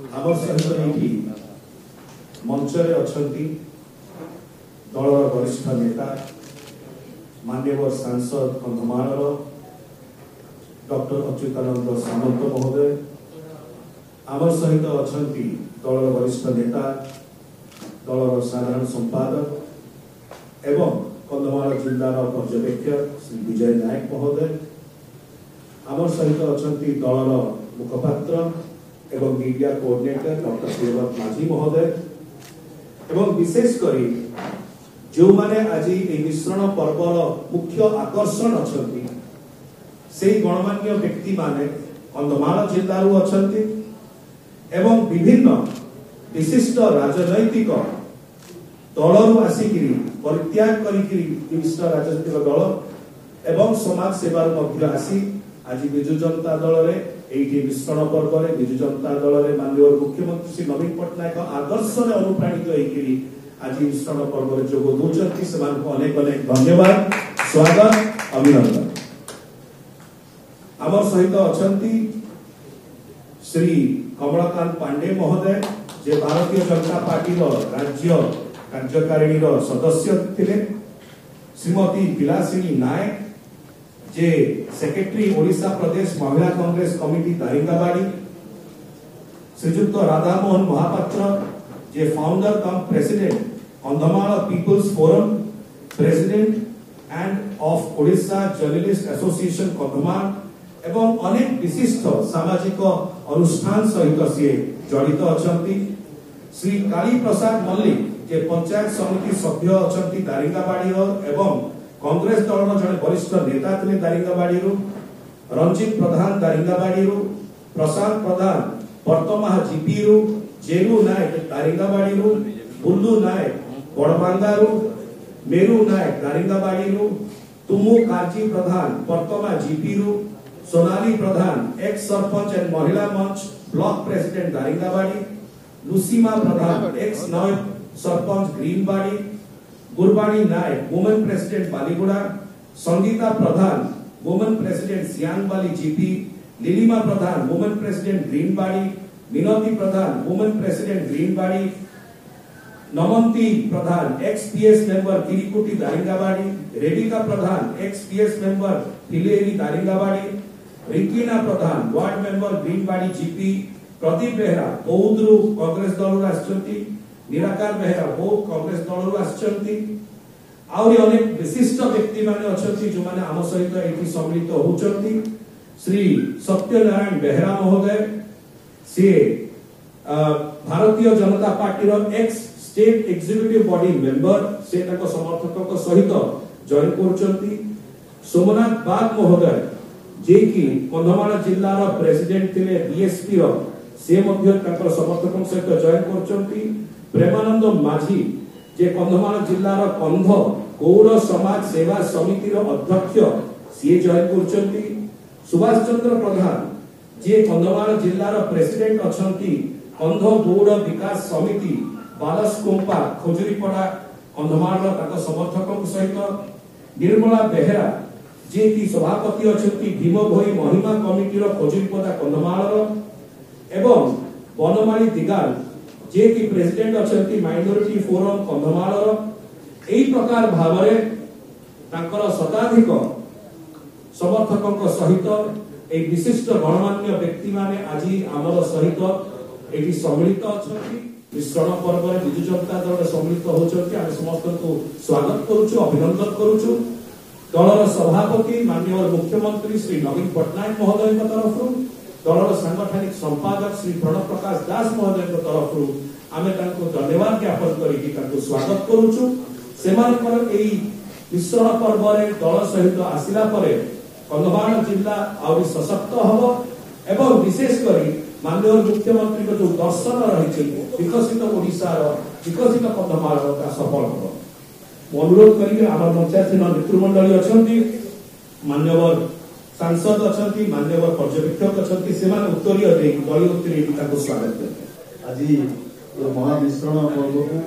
आमर सहित मंचरे अछंती दलर वरिष्ठ नेता माननीय सांसद कंधमाल डॉक्टर अच्युतानंद सामंत महोदय आमर सहित अछंती दलर वरिष्ठ नेता दलर साधारण संपादक एवं कंधमाल जिलार पर्यवेक्षक श्री विजय नायक महोदय आमर सहित अछंती दलर मुखपात्र एवं मीडिया कोऑर्डिनेटर डॉक्टर श्रीवत माझी महोदय एवं विशेषकर जो माने आज ए मिश्रण पर्वर मुख्य आकर्षण अछंती से गणमान्य व्यक्ति माने कंधमाल जिल्लारू अछंती एवं विभिन्न विशिष्ट राजनैतिक दलरू आसिकी परित्याग करी विशिष्ट राजनैतिक दल एवं समाज सेवार मध्य आसी आज विजु जनता दल रे एठी मिश्रण पर्व रे विजु जनता दल रे माननीय मुख्यमंत्री श्री नवीन पटनायक आदर्श रे अनुप्राणित होइकरी आज मिश्रण पर्व रे जोग दोचंती समान को अनेक अनेक धन्यवाद स्वागत अभिनंदन। आमर सहित अछंती श्री कमलाकांत पांडे महोदय जे भारतीय जनता पार्टी रो राज्य कार्यकारिणी रो सदस्य थिले, श्रीमती विलासिनी नायक जे सेक्रेटरी ओडिशा प्रदेश महिला कांग्रेस कमिटी दारिंगाबाड़ी, श्रीजुक्त राधा मोहन महापात्र जे founder cum president Kandhamal people's forum president and of Odisha journalist association Kandhamal एवं अनेक विशिष्ट सामाजिक अनुष्ठान सहित से जड़ित अछंती, श्री काली प्रसाद मल्लिक जे पंचायत समिति सभ्य अछंती दारिंगाबाड़ी एवं कांग्रेस दल जड़े वरिष्ठ नेता थे दारिंगाबाड़ी, रंजित प्रधान दारिंगाबाड़ी, प्रशांत प्रधान वर्तमान जीपी जेलू नायक दारिंगाबाड़ी, बुल्लू नायक बड़बांगारू, मेरू नायक दारिंगाबाड़ी, तुमु काजी प्रधान वर्तमान GP, Sonali Pradhan ex sarpanch and Mahila Manch block president Daringbadi, Lusima Pradhan ex नव sarpanch Greenbadi, Gurubani Nayak women president Baliguda, Sangita Pradhan women president Siyangbali GP, Lilima Pradhan women president Greenbadi, Minati Pradhan women president Greenbadi, Namanti Pradhan ex PS member Kirikuti Daringbadi, Redika Pradhan ex PS member Phileri Daringbadi, Rikina Pradhan ward member Greenbadi GP, Pradeep Behera बौद्धरू कांग्रेस दल आछंती, निराकार बेहरा बौद्ध कांग्रेस दल आछंती, आउरी अनेक विशिष्ट व्यक्ति माने अछंती जो माने आम सहित एठी सम्मिलित होचंती। श्री सत्यनारायण बेहरा महोदय से भारतीय जनता पार्टी रो ex state executive body member से ताको समर्थक सहित जॉइन करचंती। सोमनाथ बाग महोदय जे कि कंधमाल जिल्ला रो प्रेसिडेंट थिले बीएसपी रो से मध्य ताको समर्थक सहित जॉइन करचंती। प्रेमानंद माझी जे कंधमाल जिल्ला रो कंध गौड़ समाज सेवा समिति रो अध्यक्ष सी जॉइन करचंती। सुभाष चंद्र प्रधान जे कंधमाल जिल्ला रो प्रेसिडेंट अछंती कंध गौड़ विकास समिति बालसकोंपा खोजरीपड़ा कंधमाल रो ताको समर्थक सहित। निर्मला बेहरा जे की सभापति अछंती भीमभोई महिमा कमिटी रो खोजरीपड़ा कंधमाल रो एवं बनमाली दिगाल जे की प्रेसिडेंट अछंती माइनॉरिटी फोरम कंधमाल रो एई प्रकार भावरे तांकर शताधिक समर्थकक सहित ए विशिष्ट गणमान्य व्यक्ति माने आज आमर सहित एठी सम्मिलित अछंती। मिश्रण पर्व रे विजु जनता दल सम्मिलित होचंती, हम समस्त को स्वागत करूछु अभिनंदन करूछु। दलर सभापति माननीय मुख्यमंत्री श्री नवीन पटनायक महोदय तरफरु, दलर सांगठनिक संपादक श्री प्रणव प्रकाश दास महोदय तरफरु आमे तांको धन्यवाद ज्ञापन करिकि तांको स्वागत करूछु। सेमानकर एई मिश्रण पर्व रे दल सहित आसिला परे कंधमाल जिल्ला आउरी सशक्त हबो एवं विशेष करी माननीय मुख्यमंत्री को जो दर्शन रही विकसित ओडिशा विकसित कंधमाल का सफल हबो। अनुरोध करी आम पंचायत नेतृमंडली अछंती, मान्यवर सांसद अछंती, मान्यवर पर्यवेक्षक अछंती, सेमान उत्तरीय दे दलीय उत्तरीय ताको स्वागत करते। आज ये महामिश्रण पर्व को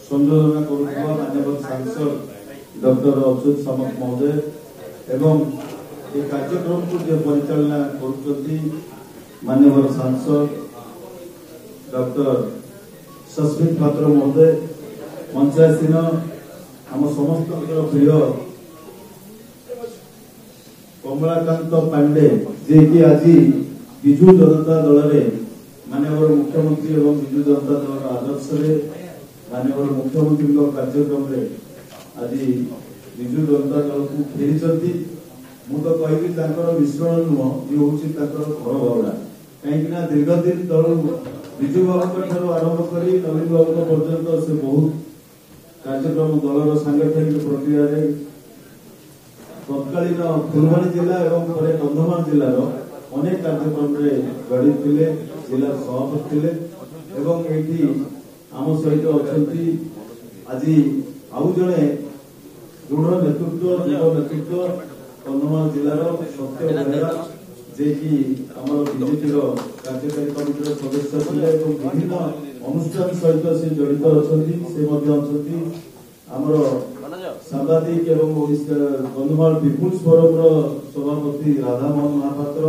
संयोजन करुवा मान्यवर सांसद डॉक्टर अच्युत सामंत महोदय एवं ये कार्यक्रम को जो परिचालना करुचंती मान्यवर सांसद डॉक्टर सस्मित पात्र महोदय मंचासीन आम समस्त प्रिय कमलाकांत पांडे जे कि आज विजु जनता दल माननीय मुख्यमंत्री एवं विजु जनता दल आदर्श माननीय मुख्यमंत्री कार्यक्रम आज विजु जनता दल को फेरी मु तो कह मिश्रण नुह ये हूँ घर भावना कहीं दीर्घ दिन तलू विजु बाबू आरंभ कर नवीन बाबू पर्यंत से बहुत कार्यक्रम दलर सांगठनिक प्रक्रिया तत्कालीन फुलवाणी जिला एवं कंधमाल जिलार अनेक कार्यक्रम जड़ी थे जिला सभापति थे आम सहित अच्छा आज आउ जड़े दृढ़ नेतृत्व युव नेतृत्व कंधमाल जिलार सत्य बेहरा जे कि आम बीजेपी कार्यकारी कमिटर सदस्य थे विभिन्न अनुष्ठान सहित से जड़ित अच्छा आमर सांबादिक एवं कंधमाल पिपुल्स फोरम सभापति राधामोहन महापात्र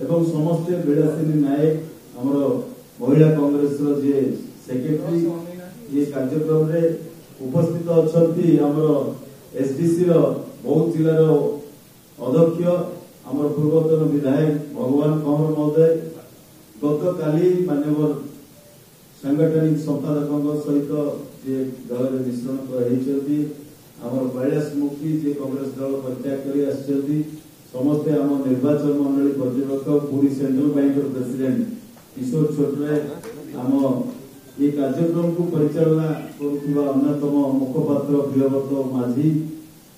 एवं समस्ते बेलासिनी नायक आमर महिला कांग्रेस जे सेक्रेटरी ये कार्यक्रम रे उपस्थित अच्छा आमर एसडीसी बौद्ध जिलार अध्यक्ष आमर पूर्वतन विधायक भगवान कंवर महोदय गत काली मान्यवर सांगठनिक संपादकों सहित जे दल मिश्रण होती आमर कैलाश मुखी जे कांग्रेस दल परित्याग कर समस्ते आम निर्वाचन मंडली पर्यवेक्षक पुरी सेंट्रल बैंक प्रेसिडेंट किशोर छोटराय आम ये कार्यक्रम को परिचालना करुवा अन्यतम मुखपात्र प्रियव्रत माझी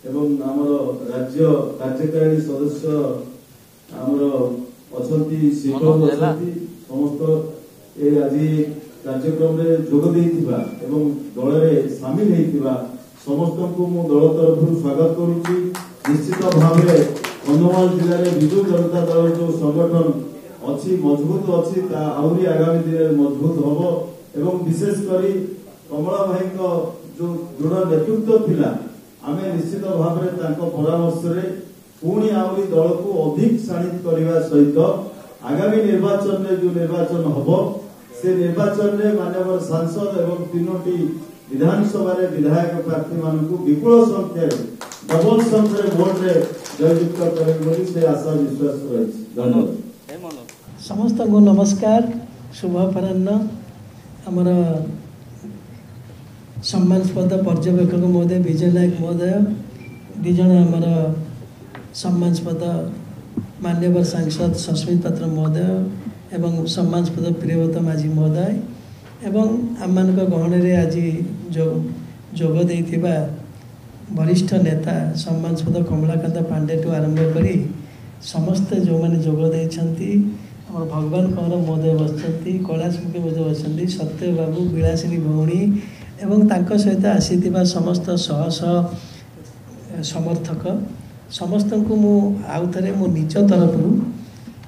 एवं आमर राज्य कार्यकारी सदस्य आमर अच्छी शिक्षक अच्छी समस्त ये आज कार्यक्रम रे जोग देइथिबा एवं दल रे शामिल हेइथिबा समस्त को मु दल तरफ स्वागत करुच्ची। निश्चित भाव में कंधमाल जिले में विजु जनता दल जो संगठन अच्छी मजबूत अच्छी आहरी आगामी दिन में मजबूत हम एवं विशेषकर कमला भाई जो दृढ़ नेतृत्व थिला आमे निश्चित भाव में परामर्श रे पुणी आहरी दल को अधिक शाणित करने सहित आगामी निर्वाचन में जो निर्वाचन हम से निर्वाचन में माननीय सांसद एवं तीनोटी विधानसभा विधायक प्रार्थी मानू विपुल संख्या डबल संख्या भोट रे जययुक्त करेंगे से आशा विश्वास रही। धन्यवाद। समस्त को नमस्कार शुभ अपराह्न आमर सम्मानस्पद पर्यवेक्षक महोदय विजय नायक महोदय दिज आमर सम्मानस्पद मान्यवर सांसद सस्मित पात्र महोदय एवं सम्मानस्पद प्रियव्रत माझी महोदय एवं आम गहन आज जोग देइथिबा वरिष्ठ नेता सम्मानस्पद कमलाकांत पांडे टू आरंभ कर समस्ते जो मैंने जोग देइछंती आम भगवान कंवर महोदय बसचंती कैलाश मुखी महोदय बसचंती सत्य बाबू विलासिनी भौणी एवं तांको सहित आसीथिबा समस्त शह शह समर्थक समस्त को मु आउ थरे मो निज तरफ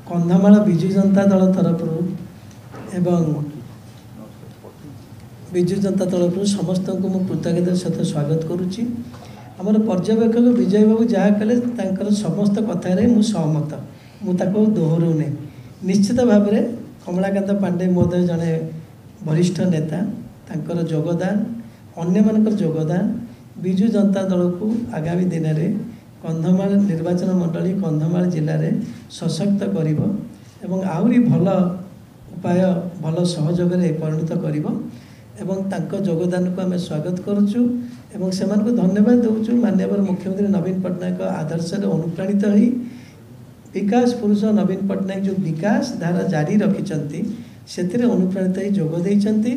कंधमाल विजु जनता दल तरफ एवं विजु जनता तरफ समस्त को मु कृतज्ञता सहित स्वागत करुच्ची। आमर पर्यवेक्षक विजय बाबू जहाँ कले समस्त कथार मु सहमत मुझे दोहरऊ नहीं। निश्चित भाव में कमलाकांत पांडे महोदय जड़े वरिष्ठ नेता तांकर योगदान अन्य मानकर योगदान विजु जनता दल को आगामी दिन में कंधमाल निर्वाचन मंडली कंधमाल जिले में सशक्त करिब एवं आहुरी भल उपाय भल सहयोग परिणत करिब एवं तांको योगदान को आम स्वागत करुचु एवं से धन्यवाद देउचु। माननीय मुख्यमंत्री नवीन पट्टनायक आदर्श अनुप्राणित होई विकास पुरुष नवीन पट्टनायक जो विकास धारा जारी रखिंट से अनुप्राणित होई जोग देइछंती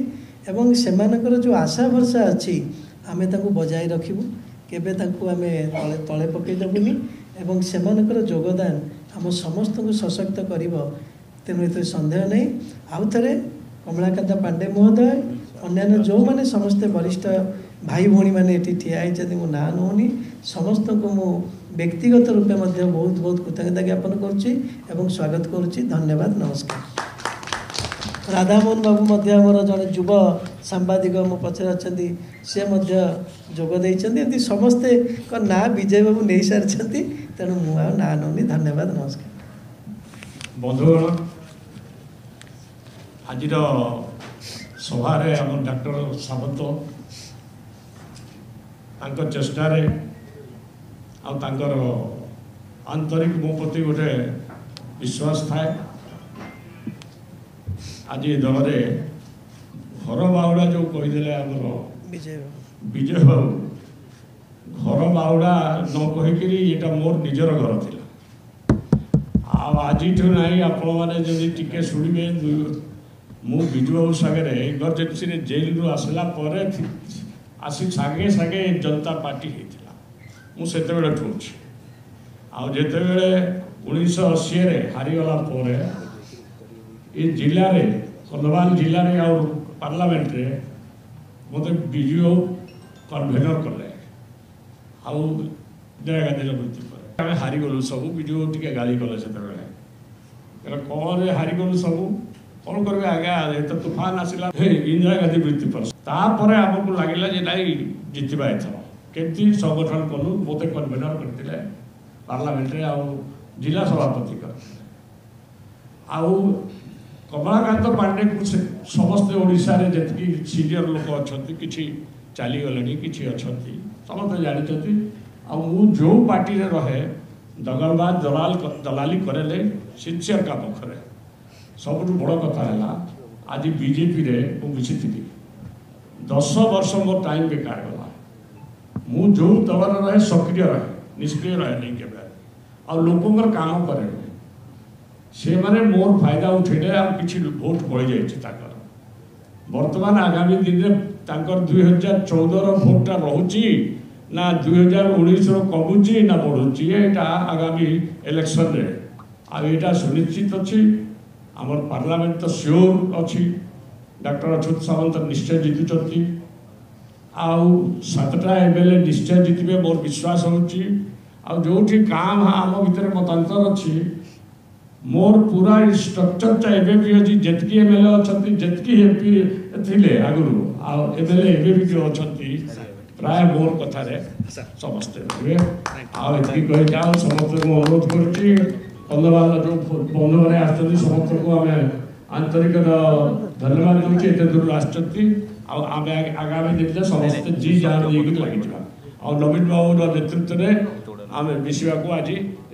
एवं सेमानकर जो आशा भरसा अच्छी आमे तांको बजाय रखिबु केबे तांको आमे तले पकईदेबुनि एवं सेमानकर योगदान आम समस्त को सशक्त करिब तेणु एत सन्देह नहीं। आउ थे कमलाकांत पांडे महोदय अन्यान्य जो मैंने समस्ते वरिष्ठ भाई भौणी मैंने ये ठिया होती मो ना नौनी समस्त को मु व्यक्तिगत रूपे बहुत बहुत कृतज्ञता ज्ञापन करुच्ची एवं स्वागत करुच्ची। धन्यवाद नमस्कार। राधामोहन बाबू आमर जड़े युव सांबादिक मो पचर अच्छा सी जोग देती समस्ते ना विजय बाबू नहीं सारी तेणु मुझे ना नौनी। धन्यवाद नमस्कार। बंधुगण आज सभारे आम डॉक्टर सामंत चेष्टार आंतरिक मो प्रति गोटे विश्वास थाए। आज दल में घर बाहुड़ा जो कहीदे आमर विजय बाबू घर बाहुड़ा न कहीकि ये मोर निजर घर थिला। आज ना आपण मैंने टिके शुणे मु विजु बाबू सागे इमरजेन्सी जेल रु आसला आसी सागे सागे जनता पार्टी होता मुझे ठूची आते 1980 हारीगला ये जिले में कंधमाल जिले में और पार्लियामेंट रे मत विजु कन्वेनर कले इंदिरा गांधी मृत्यु पर आम हारीगलु सब विजु टे गाड़ी कले से कौन हारीगलु सब कौन करेंगे आगे तो तूफान आसला इंदिरा गांधी मृत्यु पर तापर आमको लगे जे नाई जितवा एथर केमती संगठन कलु मत कन्वेनर करते पार्लियामेंट रे जिला सभापति कर कमलाकांत पांडे को समस्त ओडिशा रे जतकी सीनियर लोक अच्छा कि चलीगले कि समस्त जानते जो पार्टी रे रहे दगलबाज दलाली करे सिंसियर काम करे सब बड़ कथा है आज बीजेपी रे मिशी 10 वर्ष मोर टाइम बेकार गला मु जो दल रहे सक्रिय रहे निष्क्रिय रहे नहीं के लोकर काम करे से माने मोर फायदा उठेले किसी भोट पड़ जाए बर्तमान आगामी दिन में 2014 भोटा रोची ना 2019 कमुची ना बढ़ुची यहाँ आगामी इलेक्शन रे आटा सुनिश्चित अच्छी आमर पार्लियामेंट तो श्योर अच्छी डॉक्टर अच्युत सामंत निश्चय जीतुंट आतटा एमएलए निश्चय जीतबे मोर विश्वास होची जो काम आम भितर मतांतर अच्छी मोर पूरा स्ट्रक्चरटा एवं भी अच्छी जितकी एमएलए अच्छा जितकी एमपी थे आगुरी एमएलए एवं भी जो अच्छा प्राय मोर कथार समस्ते रे आती कही समस्त को अनुरोध करुच्ची कंधमाल जो बंधु मैंने आसती समस्त को आम आंतरिक धन्यवाद दूसरी एत दूर आगामी दिन में समस्ते जी जहाँ लगे नवीन बाबू नेतृत्व में आम मिशा आज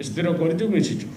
स्थिर कर मिशिचु।